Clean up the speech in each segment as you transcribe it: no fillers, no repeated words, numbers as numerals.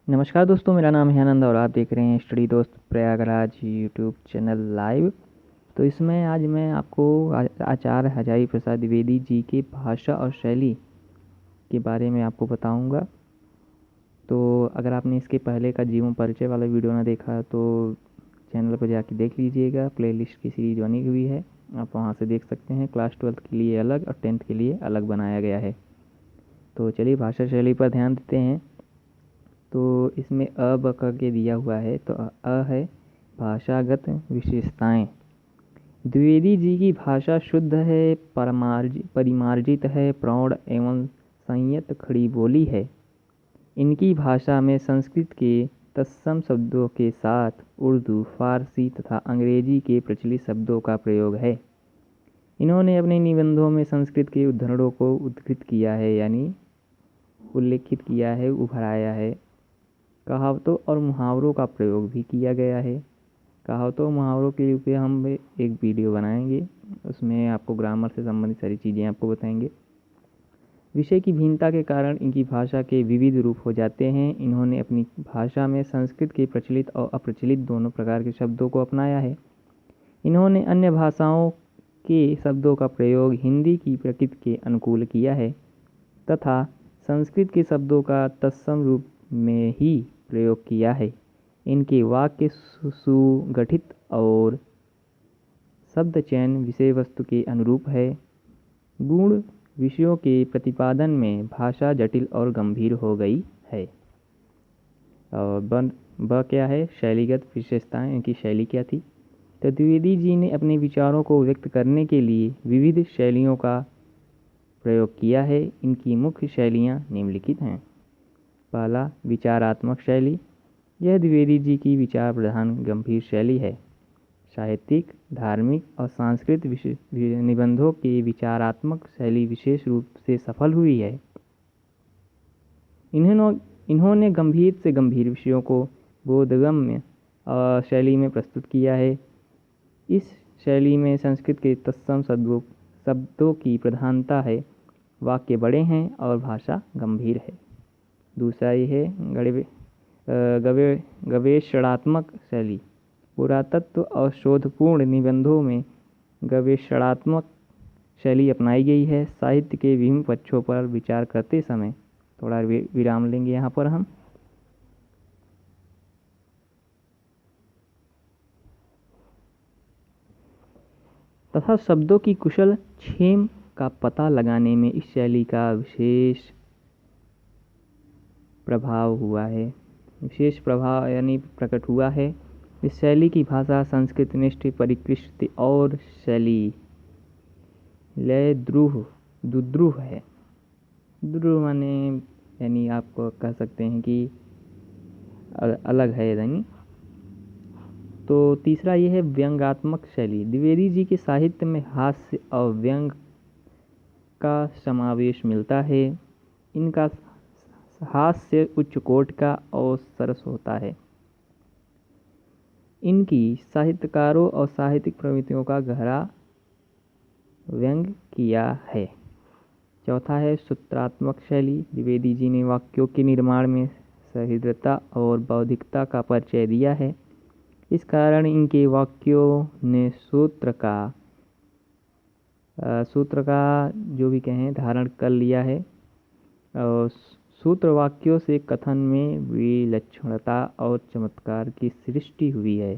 नमस्कार दोस्तों, मेरा नाम है आनंद और आप देख रहे हैं स्टडी दोस्त प्रयागराज यूट्यूब चैनल लाइव। तो इसमें आज मैं आपको आचार्य हजारी प्रसाद द्विवेदी जी की भाषा और शैली के बारे में आपको बताऊंगा। तो अगर आपने इसके पहले का जीवन परिचय वाला वीडियो ना देखा तो चैनल पर जाके देख लीजिएगा। प्लेलिस्ट की सीरीज बनी हुई है, आप वहाँ से देख सकते हैं। क्लास 12 के लिए अलग और 10th के लिए अलग बनाया गया है। तो चलिए भाषा शैली पर ध्यान देते हैं। तो इसमें अ ब क के दिया हुआ है। तो अ है भाषागत विशेषताएं। द्विवेदी जी की भाषा शुद्ध है, परिमार्जित है, प्रौढ़ एवं संयत खड़ी बोली है। इनकी भाषा में संस्कृत के तत्सम शब्दों के साथ उर्दू, फारसी तथा अंग्रेजी के प्रचलित शब्दों का प्रयोग है। इन्होंने अपने निबंधों में संस्कृत के उद्धरणों को उद्धृत किया है, यानी उल्लेखित किया है, उभराया है। कहावतों और मुहावरों का प्रयोग भी किया गया है। कहावतों और मुहावरों के लिए हम एक वीडियो बनाएंगे, उसमें आपको ग्रामर से संबंधित सारी चीज़ें आपको बताएंगे। विषय की भिन्नता के कारण इनकी भाषा के विविध रूप हो जाते हैं। इन्होंने अपनी भाषा में संस्कृत के प्रचलित और अप्रचलित दोनों प्रकार के शब्दों को अपनाया है। इन्होंने अन्य भाषाओं के शब्दों का प्रयोग हिंदी की प्रकृति के अनुकूल किया है तथा संस्कृत के शब्दों का तत्सम रूप में ही प्रयोग किया है। इनके वाक्य सुगठित और शब्द चयन विषय वस्तु के अनुरूप है। गुण विषयों के प्रतिपादन में भाषा जटिल और गंभीर हो गई है। और ब क्या है, शैलीगत विशेषताएं। इनकी शैली क्या थी? तो द्विवेदी जी ने अपने विचारों को व्यक्त करने के लिए विविध शैलियों का प्रयोग किया है। इनकी मुख्य शैलियाँ निम्नलिखित हैं। पहला, विचारात्मक शैली। यह द्विवेदी जी की विचार प्रधान गंभीर शैली है। साहित्यिक, धार्मिक और सांस्कृतिक निबंधों की विचारात्मक शैली विशेष रूप से सफल हुई है। इन्होंने गंभीर से गंभीर विषयों को बोधगम्य शैली में प्रस्तुत किया है। इस शैली में संस्कृत के तत्सम शब्दों की प्रधानता है, वाक्य बड़े हैं और भाषा गंभीर है। दूसरा ये है गवेषणात्मक शैली। पुरातत्व और शोधपूर्ण निबंधों में गवेषणात्मक शैली अपनाई गई है। साहित्य के विभिन्न पक्षों पर विचार करते समय, थोड़ा विराम लेंगे यहाँ पर हम, तथा शब्दों की कुशल छेम का पता लगाने में इस शैली का विशेष प्रभाव हुआ है। विशेष प्रभाव यानी प्रकट हुआ है। इस शैली की भाषा संस्कृत निष्ठ परिकृष्ट और शैली लय दुद्रूह है। दुद्रूह माने यानी आप कह सकते हैं कि अलग है यानी। तो तीसरा ये है व्यंग्यात्मक शैली। द्विवेदी जी के साहित्य में हास्य और व्यंग का समावेश मिलता है। इनका हास्य उच्च कोटि का और सरस होता है। इनकी साहित्यकारों और साहित्यिक प्रवृत्तियों का गहरा व्यंग किया है। चौथा है सूत्रात्मक शैली। द्विवेदी जी ने वाक्यों के निर्माण में सहृदयता और बौद्धिकता का परिचय दिया है। इस कारण इनके वाक्यों ने सूत्र का जो भी कहें धारण कर लिया है। और सूत्र वाक्यों से कथन में विलक्षणता और चमत्कार की सृष्टि हुई है।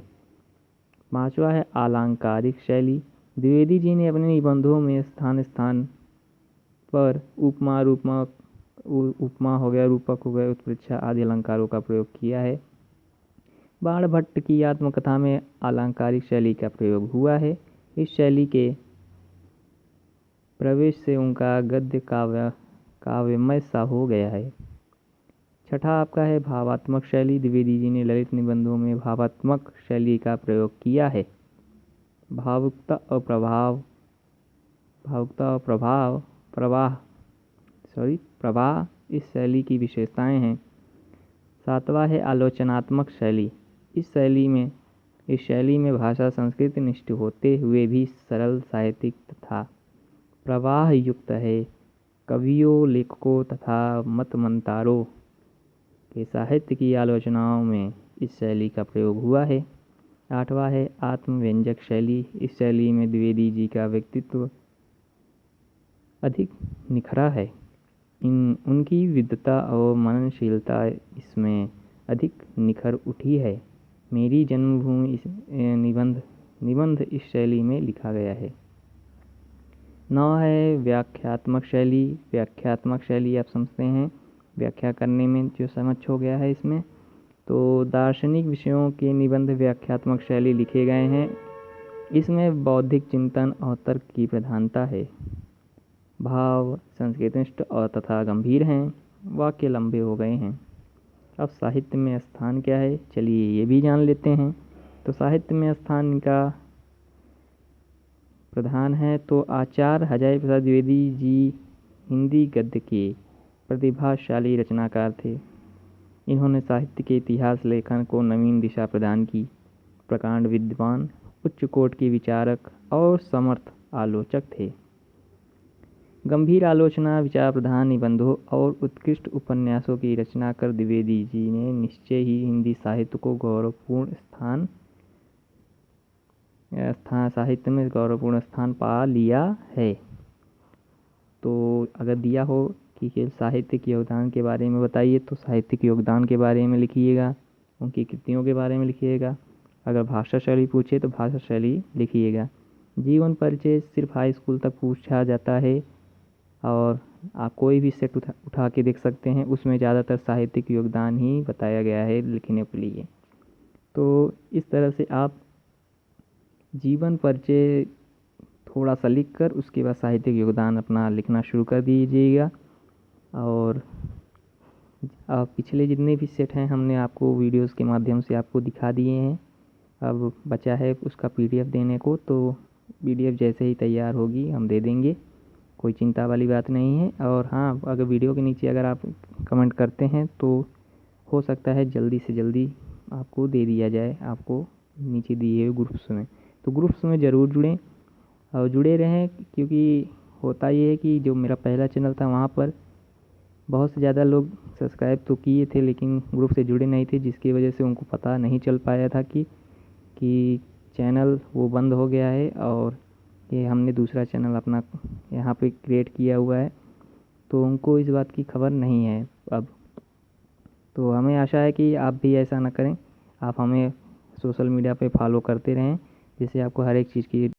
पांचवा है अलंकारिक शैली। द्विवेदी जी ने अपने निबंधों में स्थान स्थान पर उपमा हो गया, रूपक हो गया, उत्प्रेक्षा आदि अलंकारों का प्रयोग किया है। बाणभट्ट की आत्मकथा में अलंकारिक शैली का प्रयोग हुआ है। इस शैली के प्रवेश से उनका गद्य काव्यमय सा हो गया है। छठा आपका है भावात्मक शैली। द्विवेदी जी ने ललित निबंधों में भावात्मक शैली का प्रयोग किया है। भावुकता और प्रवाह इस शैली की विशेषताएं हैं। सातवां है आलोचनात्मक शैली। इस शैली में भाषा संस्कृत निष्ठ होते हुए भी सरल, साहित्यिक तथा प्रवाह युक्त है। कवियों, लेखकों तथा मतमंतारों के साहित्य की आलोचनाओं में इस शैली का प्रयोग हुआ है। 8वां है आत्मव्यंजक शैली। इस शैली में द्विवेदी जी का व्यक्तित्व अधिक निखरा है। उनकी विद्वता और मननशीलता इसमें अधिक निखर उठी है। मेरी जन्मभूमि इस निबंध इस शैली में लिखा गया है। 9 है व्याख्यात्मक शैली। व्याख्यात्मक शैली आप समझते हैं, व्याख्या करने में जो समझ हो गया है इसमें। तो दार्शनिक विषयों के निबंध व्याख्यात्मक शैली लिखे गए हैं। इसमें बौद्धिक चिंतन और तर्क की प्रधानता है। भाव संस्कृतिनिष्ठ और तथा गंभीर हैं। वाक्य लंबे हो गए हैं। अब साहित्य में स्थान क्या है, चलिए ये भी जान लेते हैं। तो साहित्य में स्थान इनका प्रधान है। तो आचार्य हजारी प्रसाद द्विवेदी जी हिंदी गद्य के प्रतिभाशाली रचनाकार थे। इन्होंने साहित्य के इतिहास लेखन को नवीन दिशा प्रदान की। प्रकांड विद्वान, उच्च कोटि के विचारक और समर्थ आलोचक थे। गंभीर आलोचना, विचार प्रधान निबंधों और उत्कृष्ट उपन्यासों की रचना कर द्विवेदी जी ने निश्चय ही हिंदी साहित्य को गौरवपूर्ण साहित्य में गौरवपूर्ण स्थान पा लिया है। तो अगर दिया हो कि साहित्यिक योगदान के बारे में बताइए, तो साहित्यिक योगदान के बारे में लिखिएगा, उनकी कृतियों के बारे में लिखिएगा। अगर भाषा शैली पूछे तो भाषा शैली लिखिएगा। जीवन परिचय सिर्फ हाई स्कूल तक पूछा जाता है और आप कोई भी सेट उठा के देख सकते हैं, उसमें ज़्यादातर साहित्यिक योगदान ही बताया गया है लिखने के लिए। तो इस तरह से आप जीवन परिचय थोड़ा सा लिख कर उसके बाद साहित्यिक योगदान अपना लिखना शुरू कर दीजिएगा। और पिछले जितने भी सेट हैं हमने आपको वीडियोस के माध्यम से आपको दिखा दिए हैं। अब बचा है उसका PDF देने को, तो PDF जैसे ही तैयार होगी हम दे देंगे, कोई चिंता वाली बात नहीं है। और हाँ, अगर वीडियो के नीचे अगर आप कमेंट करते हैं तो हो सकता है जल्दी से जल्दी आपको दे दिया जाए, आपको नीचे दिए हुए ग्रुप्स में। तो ग्रुप्स में ज़रूर जुड़ें और जुड़े रहें, क्योंकि होता ये है कि जो मेरा पहला चैनल था वहाँ पर बहुत से ज़्यादा लोग सब्सक्राइब तो किए थे लेकिन ग्रुप से जुड़े नहीं थे, जिसकी वजह से उनको पता नहीं चल पाया था कि चैनल वो बंद हो गया है और ये हमने दूसरा चैनल अपना यहाँ पे क्रिएट किया हुआ है, तो उनको इस बात की खबर नहीं है अब। तो हमें आशा है कि आप भी ऐसा ना करें, आप हमें सोशल मीडिया पे फॉलो करते रहें, जिससे आपको हर एक चीज़ की